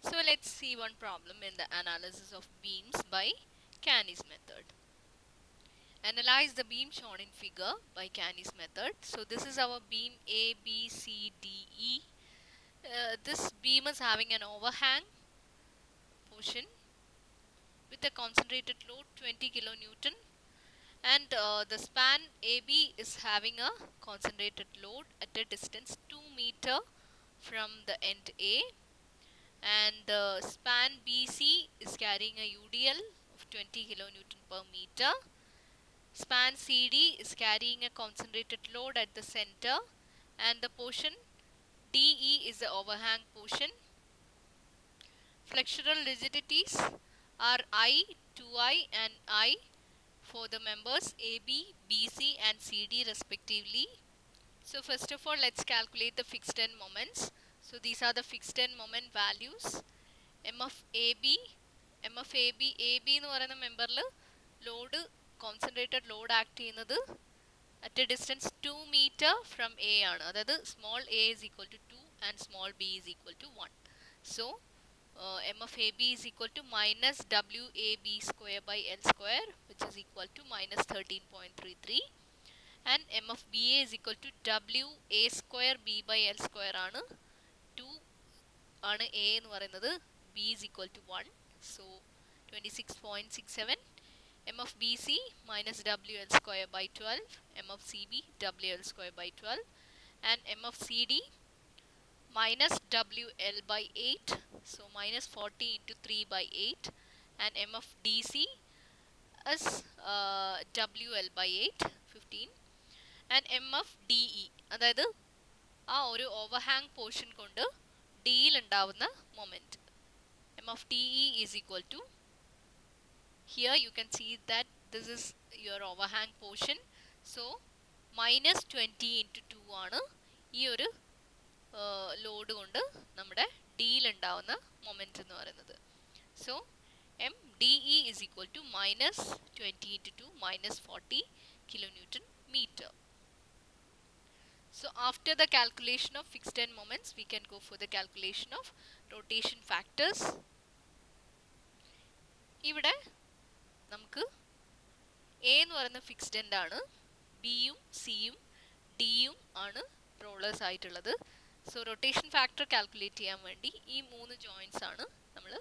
So let's see one problem in the analysis of beams by Canny's method. Analyze the beam shown in figure by Canny's method. So this is our beam A, B, C, D, E. This beam is having an overhang portion with a concentrated load 20 kilonewton, and the span AB is having a concentrated load at a distance 2 meter from the end A, and the span BC is carrying a UDL of 20 kilonewton per meter. Span CD is carrying a concentrated load at the center, and the portion DE is the overhang portion. Flexural rigidities are I, 2I and I for the members AB, BC and CD respectively. So first of all, let's calculate the fixed end moments. So these are the fixed end moment values. M of AB AB എന്ന് പറയുന്ന മെമ്പറിൽ load concentrated load act ചെയ്യുന്നത് at a distance 2 meter from A ആണ്. അതായത് small a is equal to 2 and small b is equal to 1. So M of AB is equal to minus WAB square by L square, which is equal to minus 13.33, and M of BA is equal to WA square B by L square ആണ്. 2 ആണ് A എന്ന് പറയുന്നത്, B is equal to 1, so 26.67. M of BC minus WL square by 12, M of CB WL square by 12, and M of CD minus WL by 8, so minus 40 into 3 by 8, and M of DC is WL by 8, 15, and M of DE അതായത് ആ ഒരു overhang portion കൊണ്ട് ഡിയിൽ ഉണ്ടാവുന്ന moment. M of DE is equal to, here you can see that this is your overhang portion, so minus 20 into 2 ആണ് ഈ ഒരു load കൊണ്ട് നമ്മുടെ ഡിയിൽ ഉണ്ടാവുന്ന മൊമെൻറ്റ് എന്ന് പറയുന്നത്. So M D E is equal to minus 20 into 2 minus 40 kilonewton meter. So after the calculation of fixed end moments, we can go for the calculation of rotation factors. ഇവിടെ നമുക്ക് A എന്ന് പറയുന്ന fixed end ആണ്, ബിയും സിയും ഡിയും ആണ് rollers ആയിട്ടുള്ളത്. സോ റൊട്ടേഷൻ ഫാക്ടർ കാൽക്കുലേറ്റ് ചെയ്യാൻ വേണ്ടി ഈ 3 ജോയിൻറ്റ്സ് ആണ് നമ്മൾ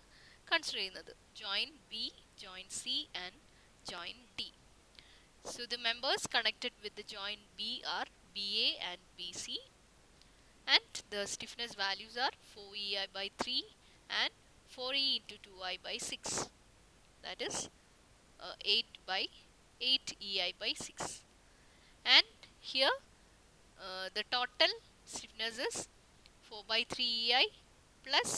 കൺസിഡർ ചെയ്യുന്നത്, joint B, joint C and joint D. So the members connected with the joint B are BA and BC, and the stiffness values are 4EI by 3 and 4E into 2I by 6, that is 8 by 8 EI by 6. And here the total stiffness is 4 by 3 EI plus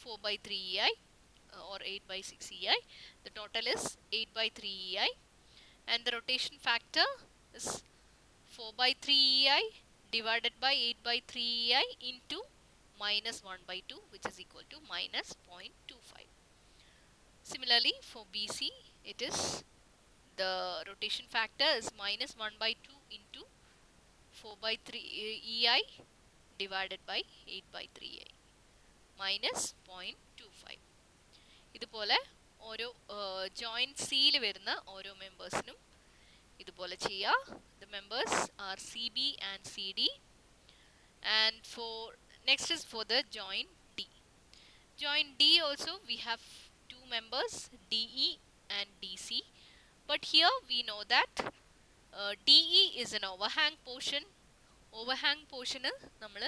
4 by 3 EI or 8 by 6 EI. The total is 8 by 3 EI, and the rotation factor is 4 by 3 EI divided by 8 by 3 EI into minus 1 by 2, which is equal to minus 0.25. Similarly for BC, it is the rotation factor is minus 1 by 2 into 4 by 3 EI divided by 8 by 3 EI minus 0.25. ഇതുപോലെ ഓരോ joint സിയിൽ വരുന്ന ഓരോ മെമ്പേഴ്സിനും ഇതുപോലെ ചെയ്യുക. The members are CB and CD, and for next is for the joint D. Joint D also we have 2 members, DE and DC, but here we know that DE is an overhang portion. Overhang portion നമ്മൾ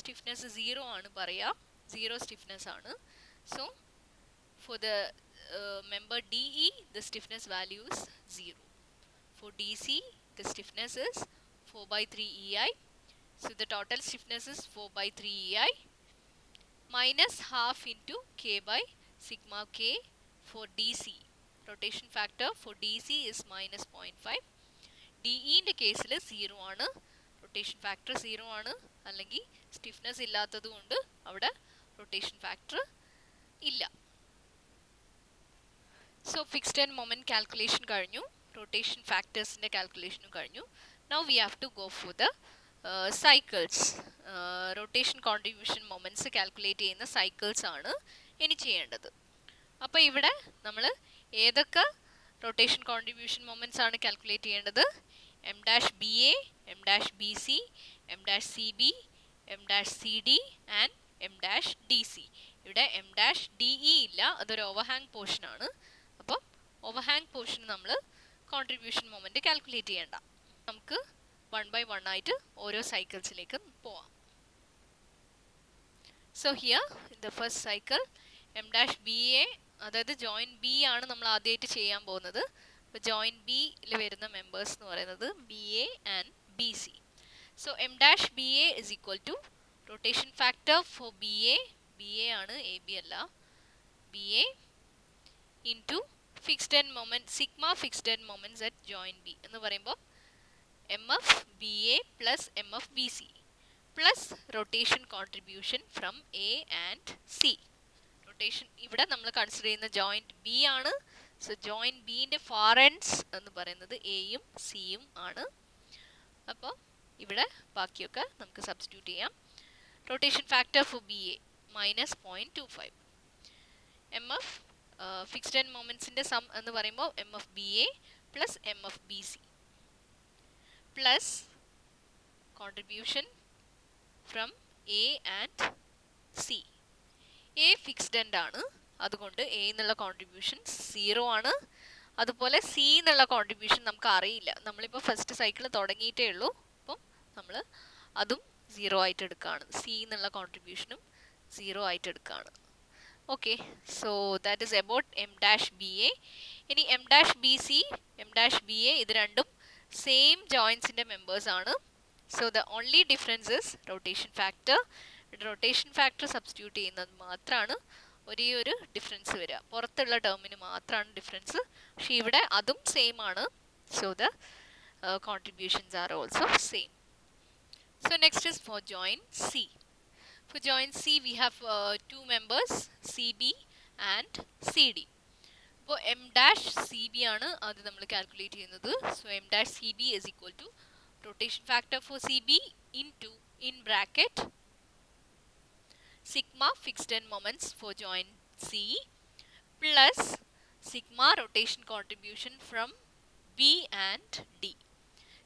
stiffness 0 ആണ് പറയുക, 0 stiffness ആണ്. So for the member DE, the stiffness value is 0. For DC, the stiffness is 4 by 3 EI. So the total stiffness is 4 by 3 EI minus half into K by sigma K for DC. Rotation factor for DC is minus 0.5. DE in the case is 0 ആണ്, rotation factor 0 ആണ്, അല്ലെങ്കിൽ stiffness ഇല്ലാത്തത് കൊണ്ട് അവിടെ rotation factor ഇല്ല. So fixed end moment calculation കഴിഞ്ഞു, rotation factors in the calculation കഴിഞ്ഞു. Now we have to go for the cycles, rotation contribution moments calculate ചെയ്യുന്ന സൈക്കിൾസ് ആണ് ഇനി ചെയ്യേണ്ടത്. അപ്പോൾ ഇവിടെ നമ്മൾ ഏതൊക്കെ റൊട്ടേഷൻ കോൺട്രിബ്യൂഷൻ മൊമെൻറ്റ്സ് ആണ് കാൽക്കുലേറ്റ് ചെയ്യേണ്ടത്? M dash B A, M dash B C, M dash C B, M dash C D and M dash D C. ഇവിടെ എം ഡാഷ് ഡി ഇ ഇല്ല, അതൊരു ഓവർഹാങ് പോർഷൻ ആണ്. അപ്പം overhang portion നമ്മൾ contribution moment calculate ചെയ്യേണ്ട. നമുക്ക് 1 by 1 ആയിട്ട് ഓരോ സൈക്കിൾസിലേക്ക് പോവാം. So here in the first cycle M dash B A, അതായത് ജോയിൻ ബി ആണ് നമ്മൾ ആദ്യമായിട്ട് ചെയ്യാൻ പോകുന്നത്. അപ്പോൾ ജോയിൻ ബിയിൽ വരുന്ന മെമ്പേഴ്സ് എന്ന് പറയുന്നത് B A and B C. So M dash B A is equal to rotation factor for B A ആണ്, എ ബി അല്ല, B A into fixed end moment sigma fixed end moments at joint B എന്ന് പറയുമ്പോൾ M F B A plus M F B C plus rotation contribution from A and C. Rotation ഇവിടെ നമ്മൾ consider ചെയ്യുന്ന joint B ആണ്. So joint ബിൻ്റെ far ends എന്ന് പറയുന്നത് എയും സിയും ആണ്. അപ്പോൾ ഇവിടെ ബാക്കിയൊക്കെ നമുക്ക് സബ്സ്റ്റിറ്റ്യൂട്ട് ചെയ്യാം. Rotation factor for B A -0.25, M F fixed end മൊമെൻറ്റ്സിൻ്റെ സം എന്ന് പറയുമ്പോൾ M F B A plus M F B C plus contribution from A and C. A fixed end ആണ്, അതുകൊണ്ട് എ എന്നുള്ള കോൺട്രിബ്യൂഷൻ 0 ആണ്. അതുപോലെ C എന്നുള്ള contribution നമുക്ക് അറിയില്ല, നമ്മളിപ്പോൾ ഫസ്റ്റ് സൈക്കിൾ തുടങ്ങിയിട്ടേ ഉള്ളൂ. അപ്പം നമ്മൾ അതും 0 ആയിട്ട് എടുക്കുകയാണ്. സി എന്നുള്ള കോൺട്രിബ്യൂഷനും 0 ആയിട്ട് എടുക്കുകയാണ്. Okay, so that is about M dash B A. ഇനി M dash B C, M dash B A ഇത് രണ്ടും സെയിം ജോയിൻസിൻ്റെ മെമ്പേഴ്സ് ആണ്. So the only difference is rotation factor. Rotation factor substitute ചെയ്യുന്നത് മാത്രമാണ് ഒരേ ഒരു ഡിഫറൻസ് വരിക, പുറത്തുള്ള ടേമിന് മാത്രമാണ് ഡിഫറൻസ്. പക്ഷേ ഇവിടെ അതും സെയിം ആണ്. So the contributions are also same. So next is for join C. For joint C we have two members CB and CD. അപ്പോൾ M dash CB ആണ് അത് നമ്മൾ കാൽക്കുലേറ്റ് ചെയ്യുന്നത്. So M dash CB is equal to rotation factor for CB into in bracket sigma fixed end moments for joint C plus sigma rotation contribution from B and D.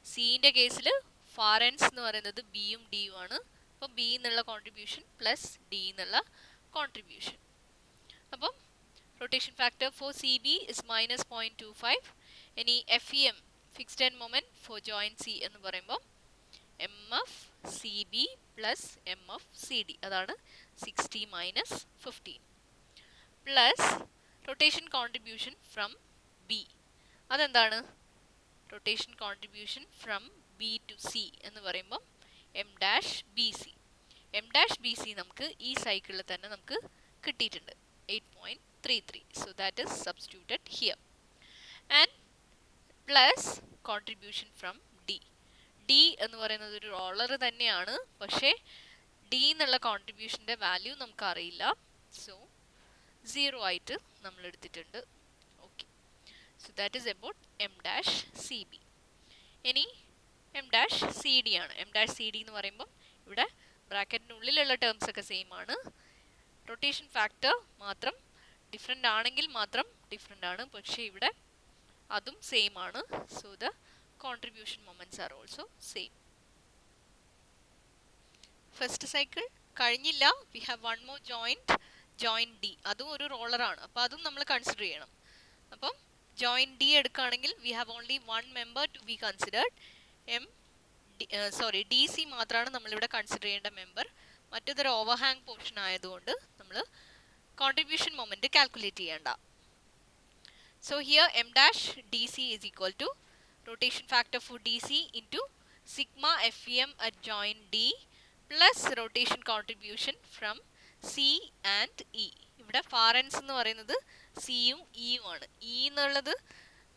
C ൻ്റെ കേസിൽ far ends എന്ന് പറയുന്നത് ബിയും ഡിയും ആണ്. അപ്പോൾ B എന്നുള്ള contribution plus D എന്നുള്ള കോൺട്രിബ്യൂഷൻ. അപ്പം rotation factor for C B is -0.25. ഇനി F E M fixed end moment for join C എന്ന് പറയുമ്പോൾ M F C B plus M F C D, അതാണ് 60 - 15 plus rotation contribution from B. അതെന്താണ്? Rotation contribution from B to C എന്ന് പറയുമ്പോൾ M dash B C. M dash B C നമുക്ക് ഈ സൈക്കിളിൽ തന്നെ നമുക്ക് കിട്ടിയിട്ടുണ്ട് 8.33. So that is substituted here. And plus contribution from D. D എന്ന് പറയുന്നത് ഒരു റോളർ തന്നെയാണ്, പക്ഷേ ഡി എന്നുള്ള കോൺട്രിബ്യൂഷൻ്റെ വാല്യൂ നമുക്ക് അറിയില്ല. സോ 0 ആയിട്ട് നമ്മൾ എടുത്തിട്ടുണ്ട്. Okay, so that is about M dash C B. ഇനി എം ഡാഷ് സി ഡി ആണ്. എം ഡാഷ് സി ഡി എന്ന് പറയുമ്പം ഇവിടെ ബ്രാക്കറ്റിനുള്ളിലുള്ള ടേംസ് ഒക്കെ സെയിം ആണ്. റൊട്ടേഷൻ ഫാക്ടർ മാത്രം ഡിഫറെൻ്റ് ആണെങ്കിൽ മാത്രം ഡിഫറെൻ്റ് ആണ്, പക്ഷേ ഇവിടെ അതും സെയിം ആണ്. So the contribution moments are also same. First cycle കഴിഞ്ഞില്ല. We have one more joint, joint D. അതും ഒരു റോളറാണ്, അപ്പോൾ അതും നമ്മൾ കൺസിഡർ ചെയ്യണം. അപ്പം ജോയിൻറ്റ് ഡി എടുക്കുകയാണെങ്കിൽ we have only one member to be considered. D C മാത്രമാണ് നമ്മളിവിടെ കൺസിഡർ ചെയ്യേണ്ട മെമ്പർ. മറ്റേതൊരു ഓവർഹാങ് പോർഷൻ ആയതുകൊണ്ട് നമ്മൾ കോൺട്രിബ്യൂഷൻ മൊമെൻറ്റ് കാൽക്കുലേറ്റ് ചെയ്യേണ്ട. So here M dash D C is equal to rotation factor for D C into sigma F E M at joint D plus rotation contribution from C and E. ഇവിടെ far ends എന്ന് പറയുന്നത് സിയും ഇയും ആണ്. E എന്നുള്ളത്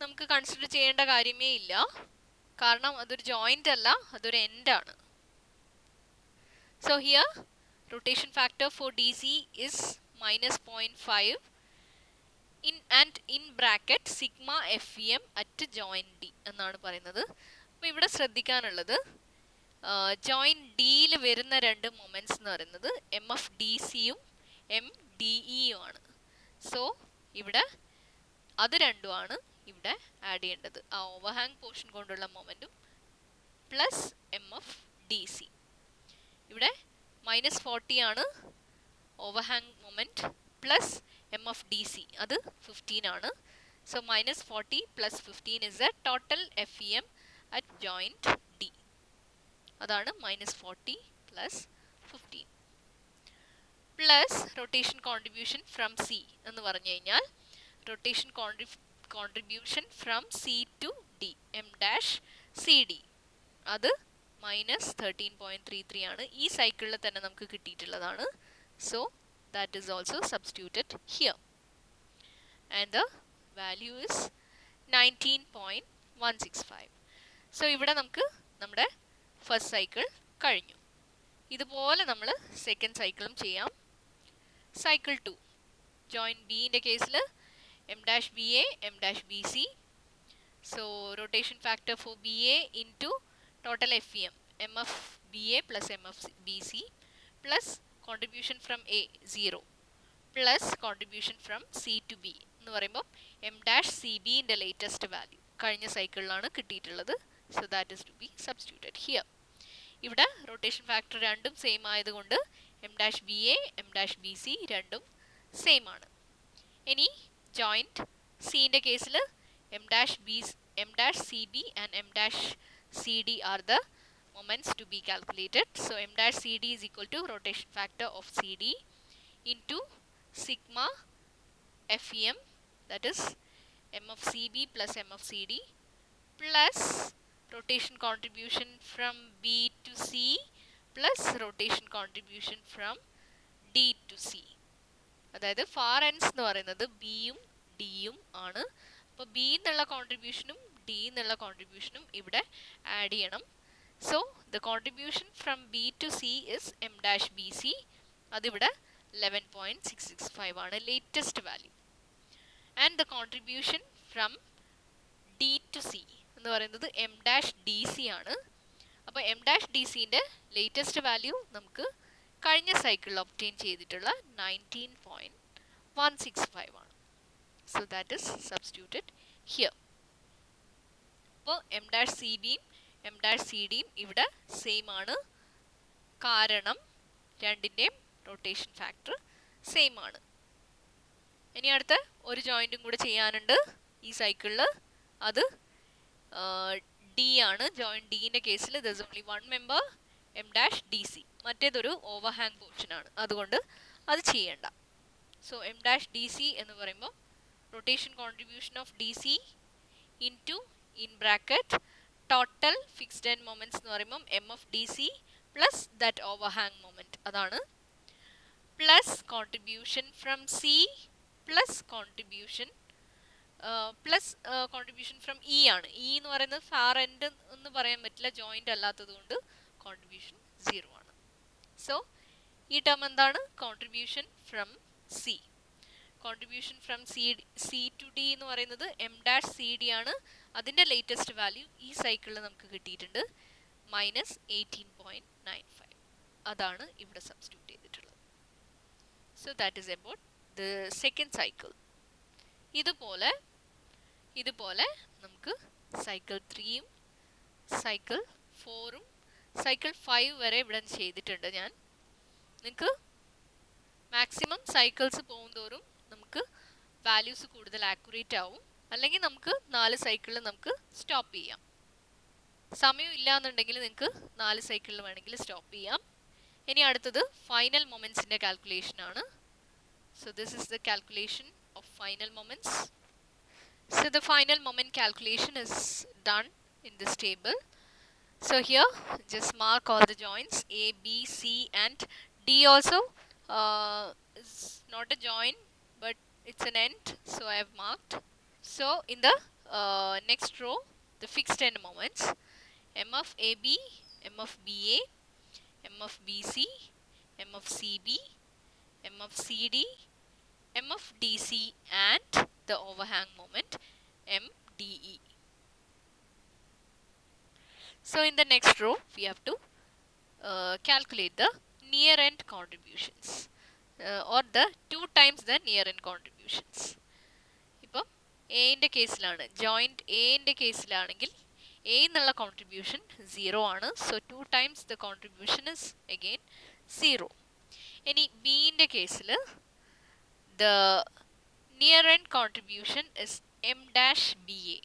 നമുക്ക് consider ചെയ്യേണ്ട കാര്യമേ ഇല്ല, കാരണം അതൊരു ജോയിൻ്റ് അല്ല, അതൊരു എൻഡ് ആണ്. So here rotation factor for D C is -0.5 in bracket sigma F E M at joint D എന്നാണ് പറയുന്നത്. അപ്പോൾ ഇവിടെ ശ്രദ്ധിക്കാനുള്ളത് ജോയിൻ ഡിയിൽ വരുന്ന രണ്ട് മൊമെന്റ്സ് എന്ന് പറയുന്നത് എം എഫ് ഡി സിയും എം ഡി ഇയും ആണ്. സോ ഇവിടെ അത് രണ്ടുമാണ് ഇവിടെ ആഡ് ചെയ്യേണ്ടത്. ആ ഓവർഹാങ് പോർഷൻ കൊണ്ടുള്ള മൊമെന്റും plus M F D C. ഇവിടെ -40 ആണ് overhang moment plus M F D C, അത് 15 ആണ്. So -40 plus 15 is the total F E M at joint D. അതാണ് -40 plus 15 plus rotation contribution from C എന്ന് പറഞ്ഞു കഴിഞ്ഞാൽ rotation contribution from C to D M dash C D, അത് -13.33 ആണ്. ഈ സൈക്കിളിൽ തന്നെ നമുക്ക് കിട്ടിയിട്ടുള്ളതാണ്. So that is also substituted here and the value is 19.165. So ഇവിടെ നമുക്ക് നമ്മുടെ ഫസ്റ്റ് സൈക്കിൾ കഴിഞ്ഞു. ഇതുപോലെ നമ്മൾ സെക്കൻഡ് സൈക്കിളും ചെയ്യാം. സൈക്കിൾ 2 ജോയിൻ ബിന്റെ കേസിൽ M dash B A M dash B C. So rotation factor for B A into total F E M M F B A plus M F B C plus contribution from A 0 plus contribution from C to B എന്ന് പറയുമ്പോൾ M dash C ബിന്റെ latest value കഴിഞ്ഞ സൈക്കിളിലാണ് കിട്ടിയിട്ടുള്ളത്. So that is to be substituted here. ഇവിടെ rotation factor രണ്ടും same ആയതുകൊണ്ട് M dash B A M dash B C രണ്ടും സെയിം ആണ്. ഇനി ജോയിന്റ് സിന്റെ കേസിൽ M dash C B and M dash C D are the moments to be calculated. So m dash cd is equal to rotation factor of cd into sigma fem, that is m of cb plus m of cd plus rotation contribution from b to c plus rotation contribution from d to c. അതായത് far ends എന്ന് പറയുന്നത് ബിയും ഡിയും ആണ്. അപ്പോൾ B എന്നുള്ള കോൺട്രിബ്യൂഷനും D എന്നുള്ള കോൺട്രിബ്യൂഷനും ഇവിടെ ആഡ് ചെയ്യണം. So the contribution from B to C is m dash BC. അതിവിടെ 11.665 ആണ് latest value. And the contribution from D to C എന്ന് പറയുന്നത് m dash DC ആണ്. അപ്പോൾ m dash DC ന്റെ latest value നമുക്ക് കഴിഞ്ഞ സൈക്കിളിൽ ഒബ്റ്റെയിൻ ചെയ്തിട്ടുള്ള 19.165 ആണ്. So that is substituted here. അപ്പോൾ m dash CB M dash C ഡിയും ഇവിടെ സെയിം ആണ്, കാരണം രണ്ടിൻ്റെയും റൊട്ടേഷൻ ഫാക്ടർ സെയിം ആണ്. ഇനി അടുത്ത ഒരു ജോയിൻറ്റും കൂടെ ചെയ്യാനുണ്ട് ഈ സൈക്കിളിൽ. അത് ഡി ആണ്. ജോയിൻറ്റ് ഡിൻ്റെ കേസിൽ there only one member M dash D C, മറ്റേതൊരു ഓവർഹാങ് പോർഷൻ ആണ്, അതുകൊണ്ട് അത് ചെയ്യേണ്ട. So M dash D C എന്ന് പറയുമ്പോൾ rotation contribution of D C into in bracket total fixed end moments എന്ന് പറയുമ്പോൾ M of D C plus that overhang moment, അതാണ് plus contribution from C plus contribution from E ആണ്. E എന്ന് പറയുന്നത് far end എന്ന് പറയാൻ പറ്റില്ല, joint അല്ലാത്തത് കൊണ്ട് കോൺട്രിബ്യൂഷൻ 0 ആണ്. സോ ഈ ടേം എന്താണ്? Contribution from C. Contribution from C to D എന്ന് പറയുന്നത് എം ഡാഷ് സി ഡി ആണ്. അതിൻ്റെ ലേറ്റസ്റ്റ് വാല്യൂ ഈ സൈക്കിളിൽ നമുക്ക് കിട്ടിയിട്ടുണ്ട് -18.95. അതാണ് ഇവിടെ സബ്സ്റ്റിറ്റ്യൂട്ട് ചെയ്തിട്ടുള്ളത്. So that is about the second cycle. ഇതുപോലെ നമുക്ക് സൈക്കിൾ 3ഉം സൈക്കിൾ 4ഉം സൈക്കിൾ 5 വരെ ഇവിടെ ചെയ്തിട്ടുണ്ട് ഞാൻ. നിങ്ങൾക്ക് മാക്സിമം സൈക്കിൾസ് പോകുന്തോറും നമുക്ക് വാല്യൂസ് കൂടുതൽ ആക്യുറേറ്റ് ആവും. അല്ലെങ്കിൽ നമുക്ക് 4 സൈക്കിളിൽ നമുക്ക് സ്റ്റോപ്പ് ചെയ്യാം. സമയം ഇല്ല എന്നുണ്ടെങ്കിൽ നിങ്ങൾക്ക് 4 സൈക്കിളിൽ വേണമെങ്കിൽ സ്റ്റോപ്പ് ചെയ്യാം. ഇനി അടുത്തത് ഫൈനൽ മൊമെന്റ്സിൻ്റെ കാൽക്കുലേഷൻ ആണ്. So this is the calculation of final moments. So the final moment calculation is done in this table. So here just mark all the joints A, B, C and D also is not a joint but it's an end, so I have marked. So in the next row the fixed end moments M of AB, M of BA, M of BC, M of CB, M of CD, M of DC and the overhang moment MDE. So in the next row, we have to calculate the near end contributions or the 2 times the near end contributions. ഇപ്പം എന്റെ കേസിലാണ്, joint എന്റെ കേസിലാണെങ്കിൽ A എന്നുള്ള contribution 0 ആണ്. So 2 times the contribution is again 0. ഇനി ബിന്റെ കേസിൽ the near end contribution is M dash B A.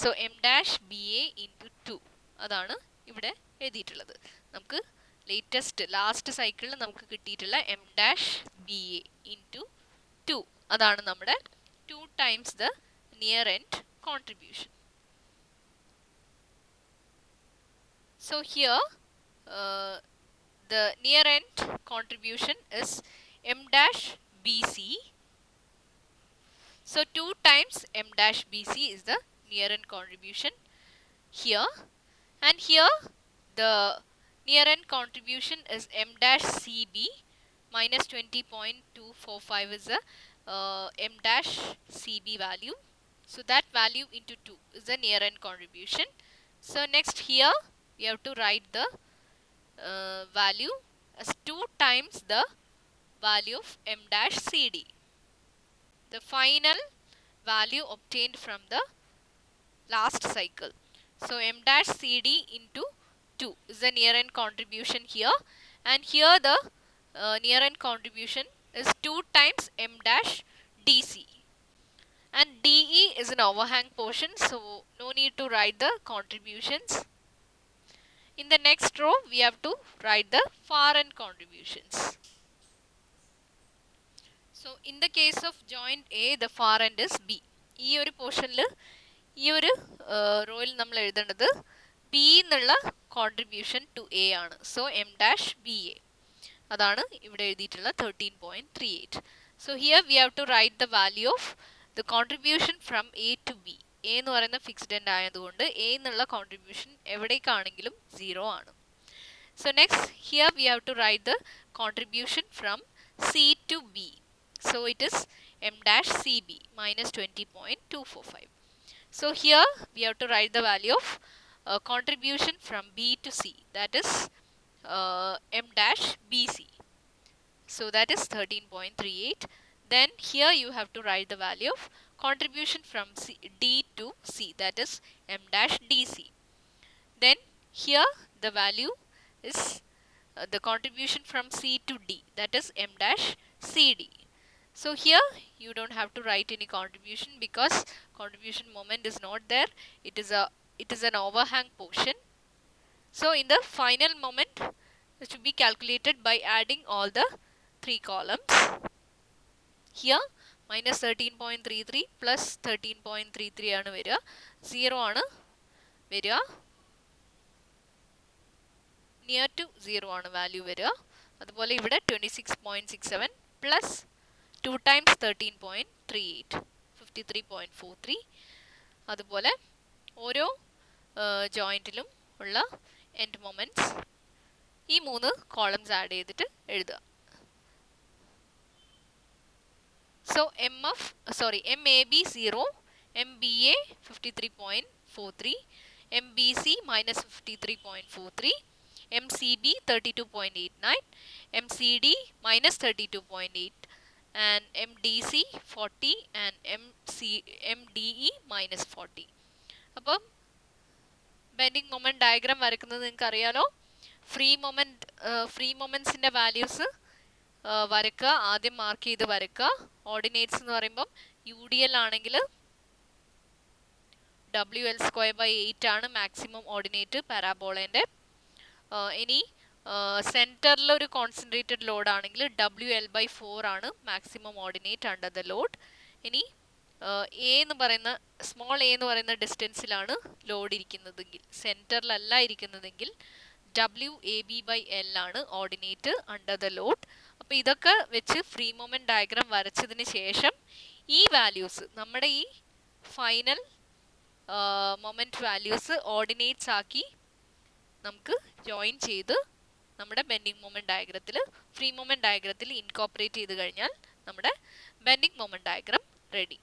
So M dash B A into 2 അതാണ് ഇവിടെ എഴുതിയിട്ടുള്ളത്. നമുക്ക് ലാസ്റ്റ് സൈക്കിളിൽ നമുക്ക് കിട്ടിയിട്ടുള്ള M dash B A into 2 അതാണ് നമ്മുടെ 2 times the near end contribution. So here the near end contribution is m dash bc. So 2 times m dash bc is the near end contribution here, and here the near end contribution is m dash cb minus 20.245 is the m dash cb value. So that value into 2 is the near end contribution. So next here we have to write the value as 2 times the value of m dash cd. The final value obtained from the last cycle. So m dash cd into 2 is the near end contribution here, and here the near end contribution is 2 times m dash dc, and de is an overhang portion, so no need to write the contributions. In the next row we have to write the far end contributions. So in the case of joint A, the far end is B. ഈ ഒരു പോർഷനിൽ ഈ ഒരു റോയിൽ നമ്മൾ എഴുതേണ്ടത് B എന്നുള്ള contribution to A ആണ്. So M dash B A അതാണ് ഇവിടെ എഴുതിയിട്ടുള്ള 13.38. So here we have to write the value of the contribution from A to B. A എന്ന് പറയുന്ന ഫിക്സ്ഡ് എൻഡ് ആയതുകൊണ്ട് A എന്നുള്ള കോൺട്രിബ്യൂഷൻ എവിടേക്കാണെങ്കിലും 0 ആണ്. So next here we have to write the contribution from C to B. So it is m dash cb minus 20.245. So here we have to write the value of contribution from B to C, that is m dash bc. So that is 13.38. Then here you have to write the value of contribution from D to C, that is m dash dc. Then here the value is the contribution from C to D, that is m dash cd. So here you don't have to write any contribution because contribution moment is not there. It is an overhang portion. So in the final moment it should be calculated by adding all the 3 columns. Here minus 13.33 plus 13.33 ആണ് വരിക, 0 ആണ് വരിക, near to 0 ആണ് value വരിക. അതുപോലെ ഇവിടെ 26.67 plus 2 times 13.38 53.43. അതുപോലെ ഓരോ ജോയിൻറ്റിലും ഉള്ള എൻഡ് മൊമെൻറ്റ്സ് ഈ 3 കോളംസ് ആഡ് ചെയ്തിട്ട് എഴുതുക. So MAB 0, MBA 53.43, MBC minus 53.43, MCB 32.89, MCD minus 32.8, and MDC 40 and MDE minus 40. അപ്പം ബെൻഡിങ് മൊമെൻറ്റ് ഡയഗ്രാം വരയ്ക്കുന്നത് നിങ്ങൾക്ക് അറിയാലോ. ഫ്രീ മൊമെൻറ്റ്സിൻ്റെ വാല്യൂസ് വരയ്ക്കുക, ആദ്യം മാർക്ക് ചെയ്ത് വരയ്ക്കുക. ഓർഡിനേറ്റ്സ് എന്ന് പറയുമ്പം UDL ആണെങ്കിൽ WL²/8 ആണ് മാക്സിമം ഓർഡിനേറ്റ് പാരാബോളേൻ്റെ. ഇനി സെൻറ്ററിൽ ഒരു കോൺസെൻട്രേറ്റഡ് ലോഡ് ആണെങ്കിൽ WL/4 ആണ് maximum ordinate under the load. ഇനി സ്മോൾ എ എന്ന് പറയുന്ന ഡിസ്റ്റൻസിലാണ് ലോഡ് ഇരിക്കുന്നതെങ്കിൽ, സെൻറ്ററിലല്ല ഇരിക്കുന്നതെങ്കിൽ WAB/L ആണ് ഓർഡിനേറ്റ് അണ്ടർ ദ ലോഡ്. അപ്പോൾ ഇതൊക്കെ വെച്ച് ഫ്രീ മൊമെൻറ്റ് ഡയഗ്രാം വരച്ചതിന് ശേഷം ഈ വാല്യൂസ്, നമ്മുടെ ഈ ഫൈനൽ മൊമെൻറ്റ് വാല്യൂസ് ഓർഡിനേറ്റ്സ് ആക്കി നമുക്ക് ജോയിൻ ചെയ്ത് നമ്മുടെ ബെൻഡിങ് മൊമെൻറ്റ് ഡയഗ്രത്തിൽ, ഫ്രീ മൊമെൻറ്റ് ഡയഗ്രത്തിൽ ഇൻകോപ്പറേറ്റ് ചെയ്ത് കഴിഞ്ഞാൽ നമ്മുടെ ബെൻഡിങ് മൊമെൻറ്റ് ഡയഗ്രാം റെഡി.